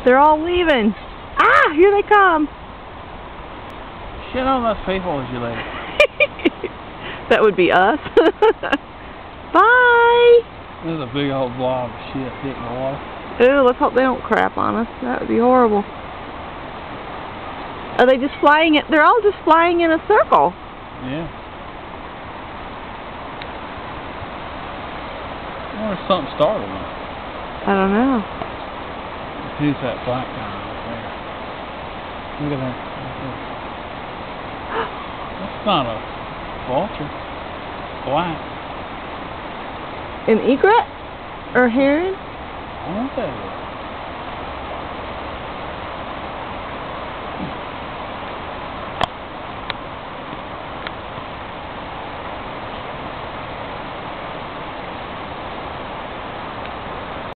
They're all leaving. Ah, here they come. Shit on those people as you leave. That would be us. Bye. There's a big old blob of shit hitting the water. Ooh, let's hope they don't crap on us. That would be horrible. Are they just flying it? They're all just flying in a circle. Yeah. I wonder if something started them. I don't know. Who's that black guy right there? Look at that. That's not a vulture. Black. An egret? Or heron? I don't know what that is.